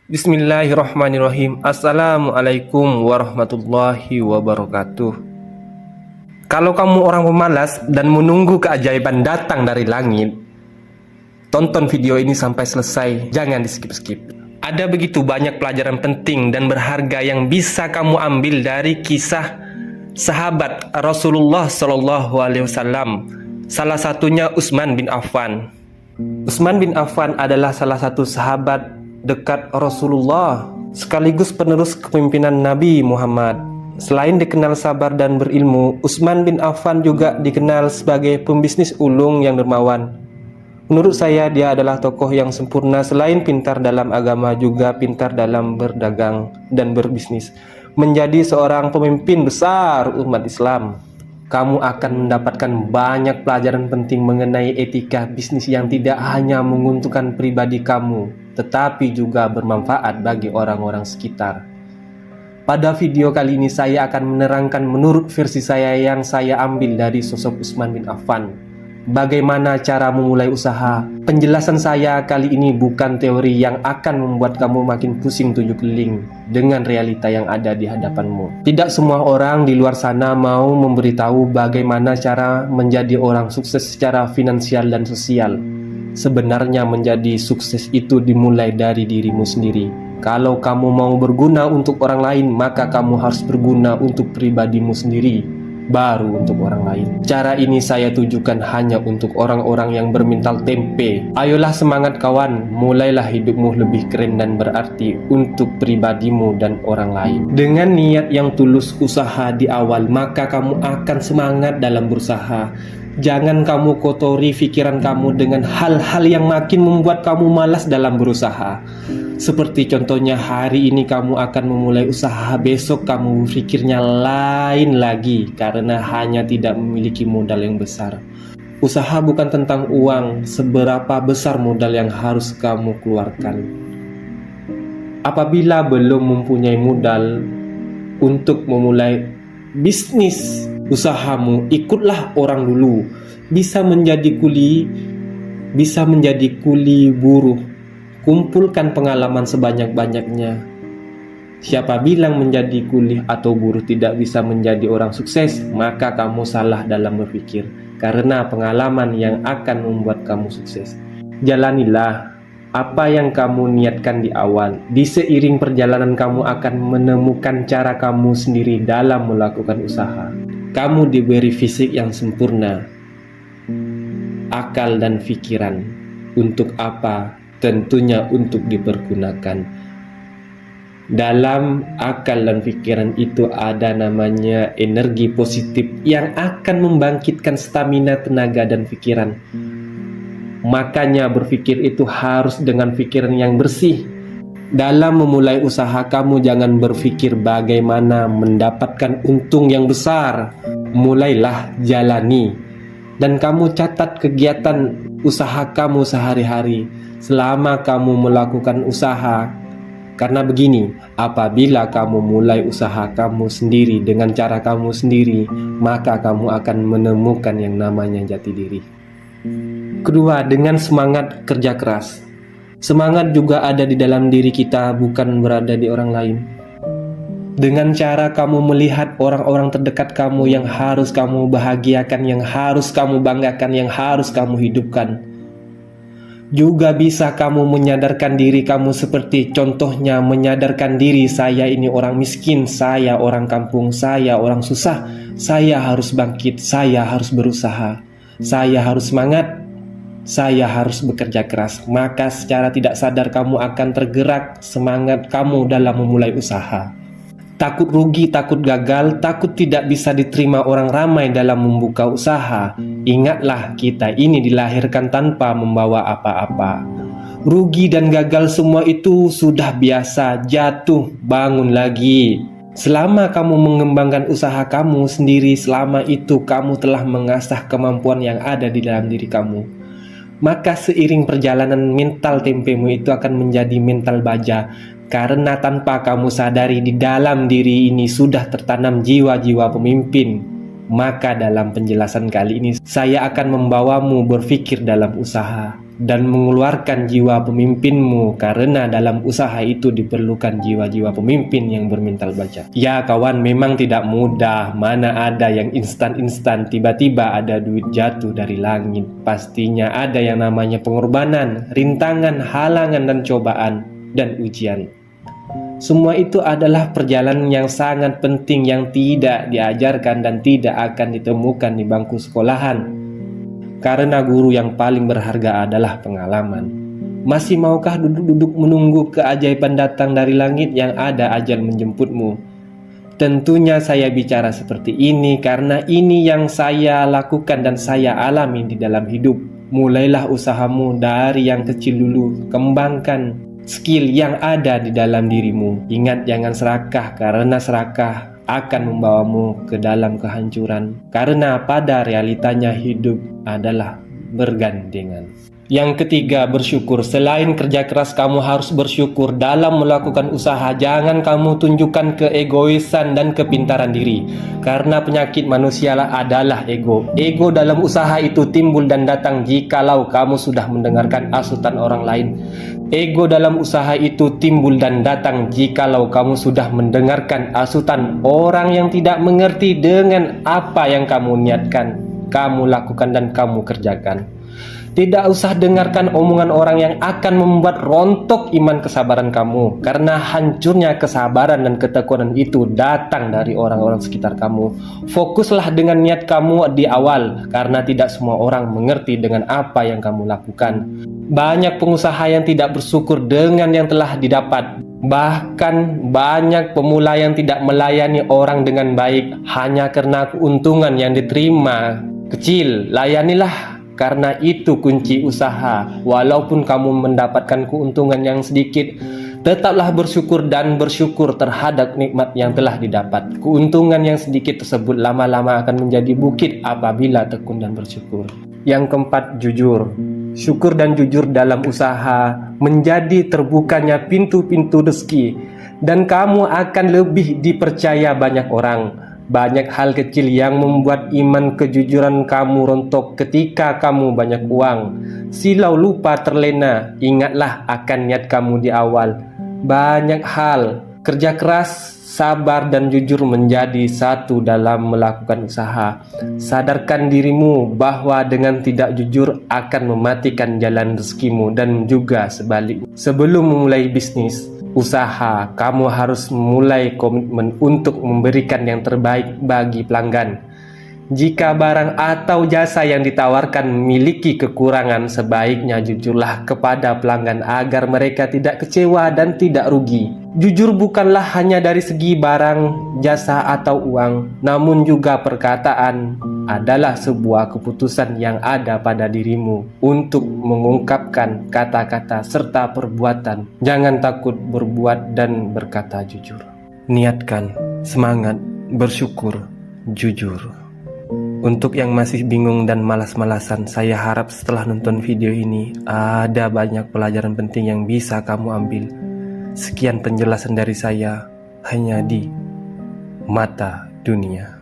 Bismillahirrahmanirrahim. Assalamualaikum warahmatullahi wabarakatuh. Kalau kamu orang pemalas dan menunggu keajaiban datang dari langit, tonton video ini sampai selesai, jangan di skip-skip. Ada begitu banyak pelajaran penting dan berharga yang bisa kamu ambil dari kisah sahabat Rasulullah SAW. Salah satunya Utsman bin Affan. Utsman bin Affan adalah salah satu sahabat dekat Rasulullah, sekaligus penerus kepemimpinan Nabi Muhammad. Selain dikenal sabar dan berilmu, Utsman bin Affan juga dikenal sebagai pembisnis ulung yang dermawan. Menurut saya dia adalah tokoh yang sempurna. Selain pintar dalam agama, juga pintar dalam berdagang dan berbisnis. Menjadi seorang pemimpin besar umat Islam, kamu akan mendapatkan banyak pelajaran penting mengenai etika bisnis yang tidak hanya menguntungkan pribadi kamu, tetapi juga bermanfaat bagi orang-orang sekitar. Pada video kali ini saya akan menerangkan menurut versi saya yang saya ambil dari sosok Utsman bin Affan, bagaimana cara memulai usaha. Penjelasan saya kali ini bukan teori yang akan membuat kamu makin pusing tujuh keliling dengan realita yang ada di hadapanmu. Tidak semua orang di luar sana mau memberitahu bagaimana cara menjadi orang sukses secara finansial dan sosial. Sebenarnya menjadi sukses itu dimulai dari dirimu sendiri. Kalau kamu mau berguna untuk orang lain, maka kamu harus berguna untuk pribadimu sendiri, baru untuk orang lain. Cara ini saya tujukan hanya untuk orang-orang yang bermental tempe. Ayolah semangat kawan, mulailah hidupmu lebih keren dan berarti untuk pribadimu dan orang lain. Dengan niat yang tulus usaha di awal, maka kamu akan semangat dalam berusaha. Jangan kamu kotori pikiran kamu dengan hal-hal yang makin membuat kamu malas dalam berusaha. Seperti contohnya hari ini kamu akan memulai usaha, besok kamu berpikirnya lain lagi karena hanya tidak memiliki modal yang besar. Usaha bukan tentang uang, seberapa besar modal yang harus kamu keluarkan. Apabila belum mempunyai modal untuk memulai bisnis usahamu, ikutlah orang dulu. Bisa menjadi kuli buruh. Kumpulkan pengalaman sebanyak-banyaknya. Siapa bilang menjadi kuli atau buruh tidak bisa menjadi orang sukses? Maka kamu salah dalam berpikir, karena pengalaman yang akan membuat kamu sukses. Jalanilah apa yang kamu niatkan di awal. Di seiring perjalanan kamu akan menemukan cara kamu sendiri dalam melakukan usaha. Kamu diberi fisik yang sempurna, akal dan pikiran. Untuk apa? Tentunya untuk dipergunakan. Dalam akal dan pikiran itu ada namanya energi positif yang akan membangkitkan stamina, tenaga dan pikiran. Makanya berpikir itu harus dengan pikiran yang bersih. Dalam memulai usaha, kamu jangan berpikir bagaimana mendapatkan untung yang besar. Mulailah jalani. Dan kamu catat kegiatan usaha kamu sehari-hari selama kamu melakukan usaha. Karena begini, apabila kamu mulai usaha kamu sendiri dengan cara kamu sendiri, maka kamu akan menemukan yang namanya jati diri. Kedua, dengan semangat kerja keras. Semangat juga ada di dalam diri kita, bukan berada di orang lain. Dengan cara kamu melihat orang-orang terdekat kamu yang harus kamu bahagiakan, yang harus kamu banggakan, yang harus kamu hidupkan. Juga bisa kamu menyadarkan diri kamu, seperti contohnya menyadarkan diri, saya ini orang miskin, saya orang kampung, saya orang susah, saya harus bangkit, saya harus berusaha, saya harus semangat, saya harus bekerja keras. Maka secara tidak sadar kamu akan tergerak semangat kamu dalam memulai usaha. Takut rugi, takut gagal, takut tidak bisa diterima orang ramai dalam membuka usaha. Ingatlah, kita ini dilahirkan tanpa membawa apa-apa. Rugi dan gagal semua itu sudah biasa, jatuh, bangun lagi. Selama kamu mengembangkan usaha kamu sendiri, selama itu kamu telah mengasah kemampuan yang ada di dalam diri kamu. Maka seiring perjalanan mental tempemu itu akan menjadi mental baja. Karena tanpa kamu sadari di dalam diri ini sudah tertanam jiwa-jiwa pemimpin. Maka dalam penjelasan kali ini saya akan membawamu berpikir dalam usaha dan mengeluarkan jiwa pemimpinmu, karena dalam usaha itu diperlukan jiwa-jiwa pemimpin yang bermental baja. Ya kawan, memang tidak mudah, mana ada yang instan-instan tiba-tiba ada duit jatuh dari langit. Pastinya ada yang namanya pengorbanan, rintangan, halangan dan cobaan dan ujian. Semua itu adalah perjalanan yang sangat penting yang tidak diajarkan dan tidak akan ditemukan di bangku sekolahan. Karena guru yang paling berharga adalah pengalaman. Masih maukah duduk-duduk menunggu keajaiban datang dari langit yang ada ajal menjemputmu? Tentunya saya bicara seperti ini karena ini yang saya lakukan dan saya alami di dalam hidup. Mulailah usahamu dari yang kecil dulu, kembangkan skill yang ada di dalam dirimu. Ingat, jangan serakah, karena serakah akan membawamu ke dalam kehancuran. Karena pada realitanya hidup adalah bergandengan. Yang ketiga, bersyukur. Selain kerja keras, kamu harus bersyukur dalam melakukan usaha. Jangan kamu tunjukkan keegoisan dan kepintaran diri, karena penyakit manusia adalah ego. Ego dalam usaha itu timbul dan datang jikalau kamu sudah mendengarkan asutan orang lain. Ego dalam usaha itu timbul dan datang jikalau kamu sudah mendengarkan asutan orang yang tidak mengerti dengan apa yang kamu niatkan, kamu lakukan dan kamu kerjakan. Tidak usah dengarkan omongan orang yang akan membuat rontok iman kesabaran kamu, karena hancurnya kesabaran dan ketekunan itu datang dari orang-orang sekitar kamu. Fokuslah dengan niat kamu di awal, karena tidak semua orang mengerti dengan apa yang kamu lakukan. Banyak pengusaha yang tidak bersyukur dengan yang telah didapat. Bahkan banyak pemula yang tidak melayani orang dengan baik hanya karena keuntungan yang diterima kecil. Layanilah, karena itu kunci usaha. Walaupun kamu mendapatkan keuntungan yang sedikit, tetaplah bersyukur dan bersyukur terhadap nikmat yang telah didapat. Keuntungan yang sedikit tersebut lama-lama akan menjadi bukit apabila tekun dan bersyukur. Yang keempat, jujur. Syukur dan jujur dalam usaha menjadi terbukanya pintu-pintu rezeki, dan kamu akan lebih dipercaya banyak orang. Banyak hal kecil yang membuat iman kejujuran kamu rontok ketika kamu banyak uang. Silau lupa terlena, ingatlah akan niat kamu di awal. Banyak hal, kerja keras, sabar dan jujur menjadi satu dalam melakukan usaha. Sadarkan dirimu bahwa dengan tidak jujur akan mematikan jalan rezekimu dan juga sebaliknya. Sebelum memulai bisnis usaha, kamu harus memulai komitmen untuk memberikan yang terbaik bagi pelanggan. Jika barang atau jasa yang ditawarkan memiliki kekurangan, sebaiknya jujurlah kepada pelanggan agar mereka tidak kecewa dan tidak rugi. Jujur bukanlah hanya dari segi barang, jasa atau uang, namun juga perkataan adalah sebuah keputusan yang ada pada dirimu untuk mengungkapkan kata-kata serta perbuatan. Jangan takut berbuat dan berkata jujur. Niatkan, semangat, bersyukur, jujur. Untuk yang masih bingung dan malas-malasan, saya harap setelah nonton video ini ada banyak pelajaran penting yang bisa kamu ambil. Sekian penjelasan dari saya hanya di Mata Dunia.